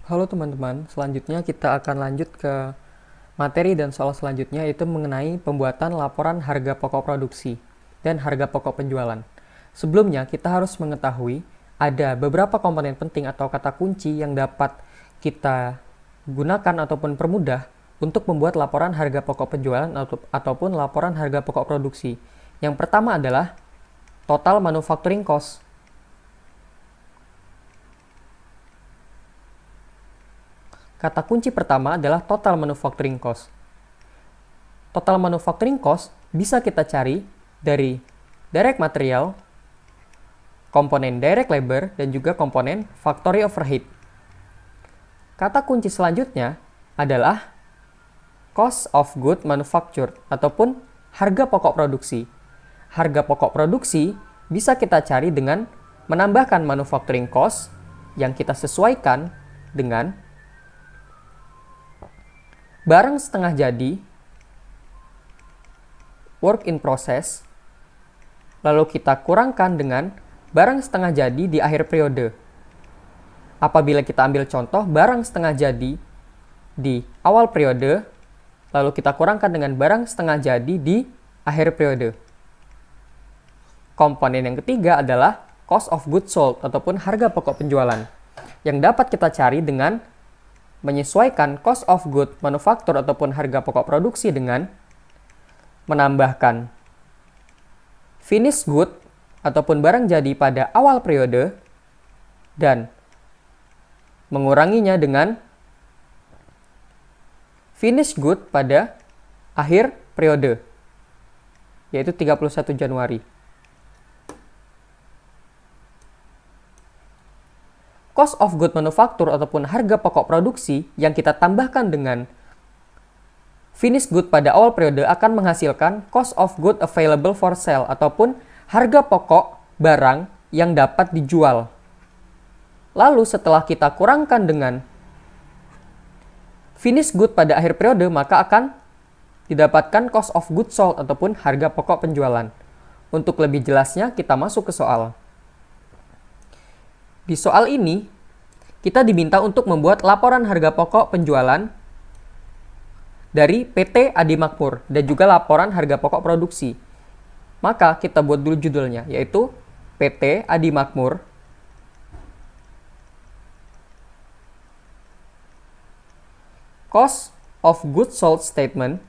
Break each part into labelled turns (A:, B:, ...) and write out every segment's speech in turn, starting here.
A: Halo teman-teman, selanjutnya kita akan lanjut ke materi dan soal selanjutnya yaitu mengenai pembuatan laporan harga pokok produksi dan harga pokok penjualan. Sebelumnya kita harus mengetahui ada beberapa komponen penting atau kata kunci yang dapat kita gunakan ataupun permudah untuk membuat laporan harga pokok penjualan ataupun laporan harga pokok produksi. Yang pertama adalah total manufacturing cost. Kata kunci pertama adalah total manufacturing cost. Total manufacturing cost bisa kita cari dari direct material, komponen direct labor, dan juga komponen factory overhead. Kata kunci selanjutnya adalah cost of good manufactured ataupun harga pokok produksi. Harga pokok produksi bisa kita cari dengan menambahkan manufacturing cost yang kita sesuaikan dengan barang setengah jadi, work in process, lalu kita kurangkan dengan barang setengah jadi di akhir periode. Apabila kita ambil contoh barang setengah jadi di awal periode, lalu kita kurangkan dengan barang setengah jadi di akhir periode. Komponen yang ketiga adalah cost of goods sold ataupun harga pokok penjualan, yang dapat kita cari dengan menyesuaikan cost of good manufaktur ataupun harga pokok produksi dengan menambahkan finished good ataupun barang jadi pada awal periode dan menguranginya dengan finished good pada akhir periode, yaitu 31 Januari. Cost of good manufaktur ataupun harga pokok produksi yang kita tambahkan dengan finished good pada awal periode akan menghasilkan cost of good available for sale ataupun harga pokok barang yang dapat dijual. Lalu setelah kita kurangkan dengan finished good pada akhir periode, maka akan didapatkan cost of goods sold ataupun harga pokok penjualan. Untuk lebih jelasnya kita masuk ke soal. Di soal ini, kita diminta untuk membuat laporan harga pokok penjualan dari PT Adi Makmur dan juga laporan harga pokok produksi. Maka kita buat dulu judulnya, yaitu PT Adi Makmur Cost of Goods Sold Statement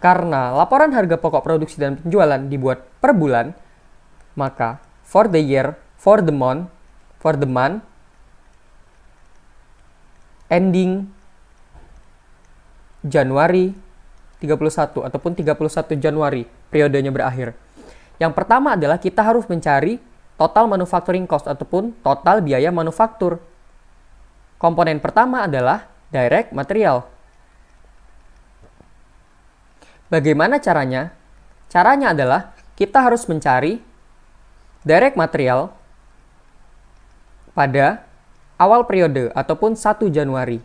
A: karena laporan harga pokok produksi dan penjualan dibuat per bulan, maka for the year, for the month, ending Januari 31 ataupun 31 Januari periodenya berakhir. Yang pertama adalah kita harus mencari total manufacturing cost ataupun total biaya manufaktur. Komponen pertama adalah direct material. Bagaimana caranya? Caranya adalah kita harus mencari direct material pada awal periode ataupun 1 Januari.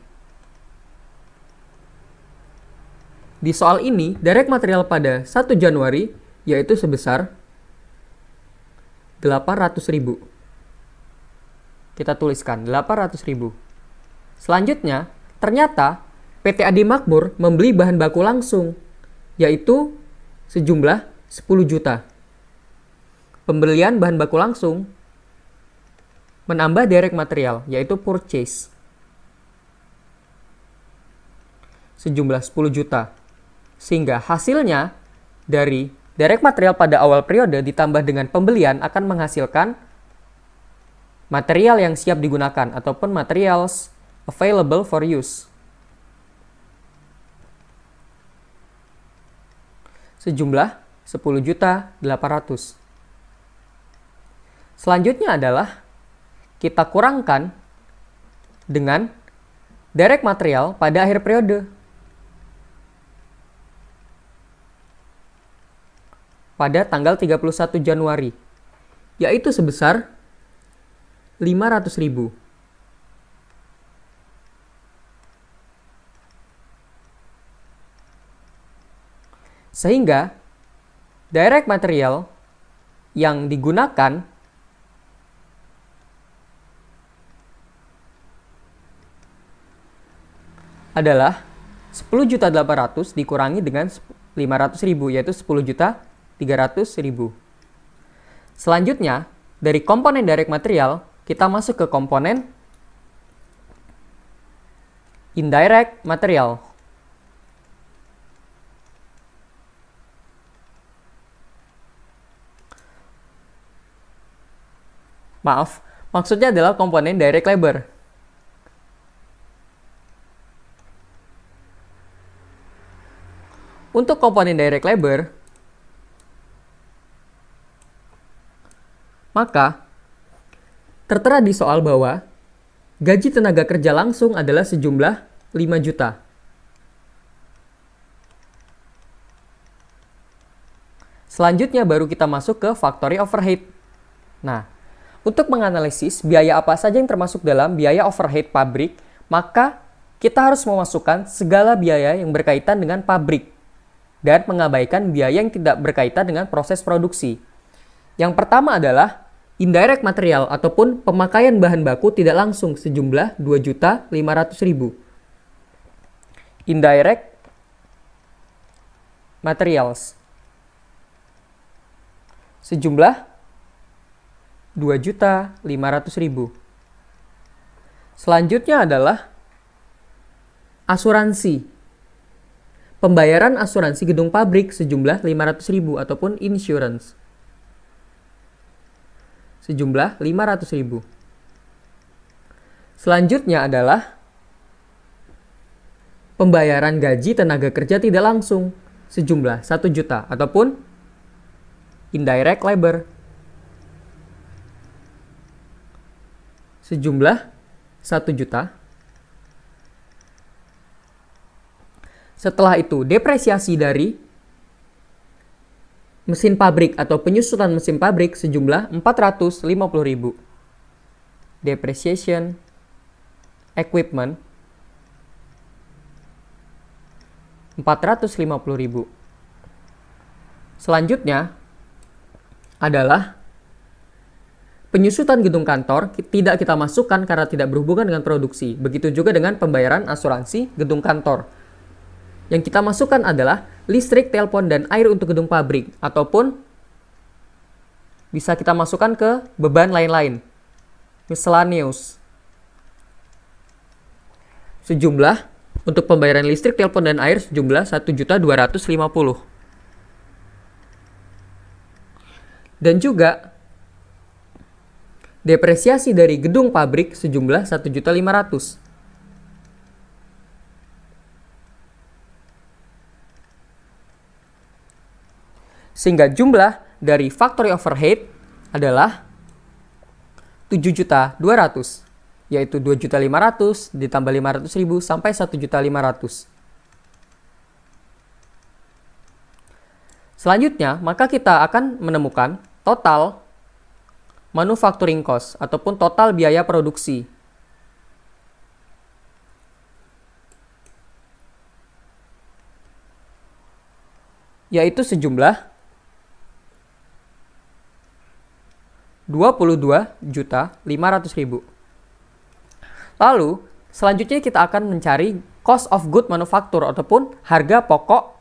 A: Di soal ini, direct material pada 1 Januari yaitu sebesar 800.000. Kita tuliskan 800.000. Selanjutnya, ternyata PT Adi Makmur membeli bahan baku langsung, yaitu sejumlah 10 juta. Pembelian bahan baku langsung menambah direct material, yaitu purchase, sejumlah 10 juta. Sehingga hasilnya dari direct material pada awal periode ditambah dengan pembelian akan menghasilkan material yang siap digunakan ataupun materials available for use, sejumlah 10.800.000. Selanjutnya adalah kita kurangkan dengan direct material pada akhir periode pada tanggal 31 Januari, yaitu sebesar 500.000. Sehingga direct material yang digunakan adalah 10.800.000 dikurangi dengan 500.000, yaitu 10.300.000. Selanjutnya, dari komponen direct material, kita masuk ke komponen indirect material. Maaf, maksudnya adalah komponen direct labor. Untuk komponen direct labor, maka tertera di soal bahwa gaji tenaga kerja langsung adalah sejumlah 5 juta. Selanjutnya baru kita masuk ke factory overhead. Nah, untuk menganalisis biaya apa saja yang termasuk dalam biaya overhead pabrik, maka kita harus memasukkan segala biaya yang berkaitan dengan pabrik dan mengabaikan biaya yang tidak berkaitan dengan proses produksi. Yang pertama adalah indirect material ataupun pemakaian bahan baku tidak langsung sejumlah 2.500.000. Indirect materials sejumlah 2.500.000. Selanjutnya adalah asuransi. Pembayaran asuransi gedung pabrik sejumlah 500.000 ataupun insurance. Sejumlah 500.000. Selanjutnya adalah pembayaran gaji tenaga kerja tidak langsung sejumlah 1 juta ataupun indirect labor. Sejumlah 1 juta. Setelah itu, depresiasi dari mesin pabrik atau penyusutan mesin pabrik sejumlah 450.000. Depreciation equipment 450.000. Selanjutnya adalah penyusutan gedung kantor tidak kita masukkan karena tidak berhubungan dengan produksi. Begitu juga dengan pembayaran asuransi gedung kantor. Yang kita masukkan adalah listrik, telepon, dan air untuk gedung pabrik. Ataupun bisa kita masukkan ke beban lain-lain. Miscellaneous. Sejumlah untuk pembayaran listrik, telepon, dan air sejumlah 1.250.000. Dan juga depresiasi dari gedung pabrik sejumlah 1.500.000. Sehingga jumlah dari factory overhead adalah 7.200.000, yaitu 2.500.000 ditambah 500.000 sampai 1.500.000. Selanjutnya, maka kita akan menemukan total manufacturing cost ataupun total biaya produksi. Yaitu sejumlah 22.500.000. Lalu, selanjutnya kita akan mencari cost of good manufacture ataupun harga pokok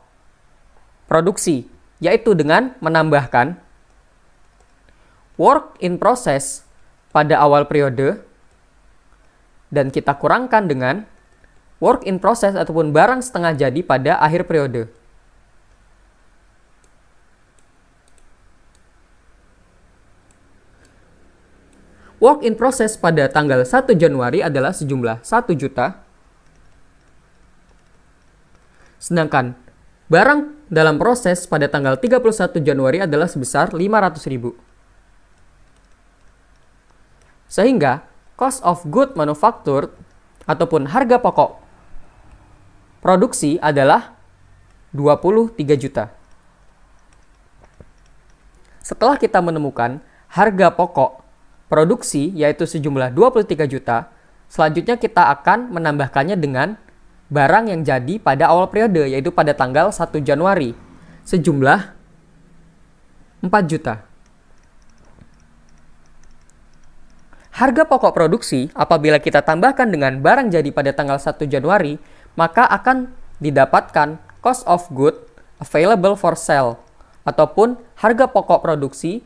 A: produksi, yaitu dengan menambahkan work in process pada awal periode dan kita kurangkan dengan work in process ataupun barang setengah jadi pada akhir periode. Work in process pada tanggal 1 Januari adalah sejumlah 1 juta. Sedangkan barang dalam proses pada tanggal 31 Januari adalah sebesar 500.000. Sehingga cost of good manufactured ataupun harga pokok produksi adalah 23 juta. Setelah kita menemukan harga pokok produksi yaitu sejumlah 23 juta, selanjutnya kita akan menambahkannya dengan barang yang jadi pada awal periode yaitu pada tanggal 1 Januari sejumlah 4 juta. Harga pokok produksi apabila kita tambahkan dengan barang jadi pada tanggal 1 Januari, maka akan didapatkan cost of good available for sale ataupun harga pokok produksi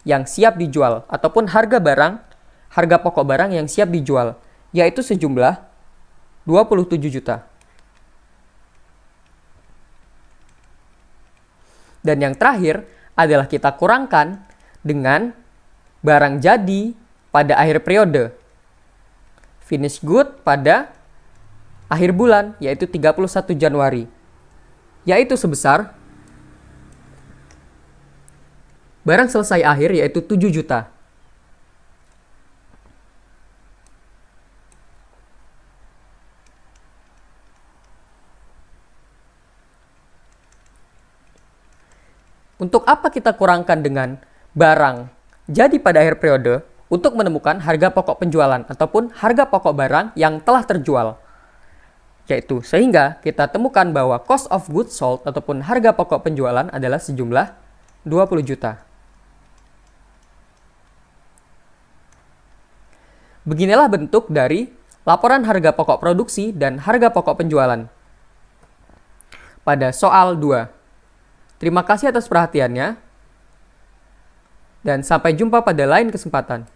A: yang siap dijual ataupun harga pokok barang yang siap dijual, yaitu sejumlah 27 juta. Dan yang terakhir adalah kita kurangkan dengan barang jadi pada akhir periode, finish good pada akhir bulan, yaitu 31 Januari, yaitu sebesar barang selesai akhir, yaitu 7 juta. Untuk apa kita kurangkan dengan barang jadi pada akhir periode? Untuk menemukan harga pokok penjualan ataupun harga pokok barang yang telah terjual. Yaitu sehingga kita temukan bahwa cost of goods sold ataupun harga pokok penjualan adalah sejumlah 20 juta. Beginilah bentuk dari laporan harga pokok produksi dan harga pokok penjualan pada soal 2. Terima kasih atas perhatiannya dan sampai jumpa pada lain kesempatan.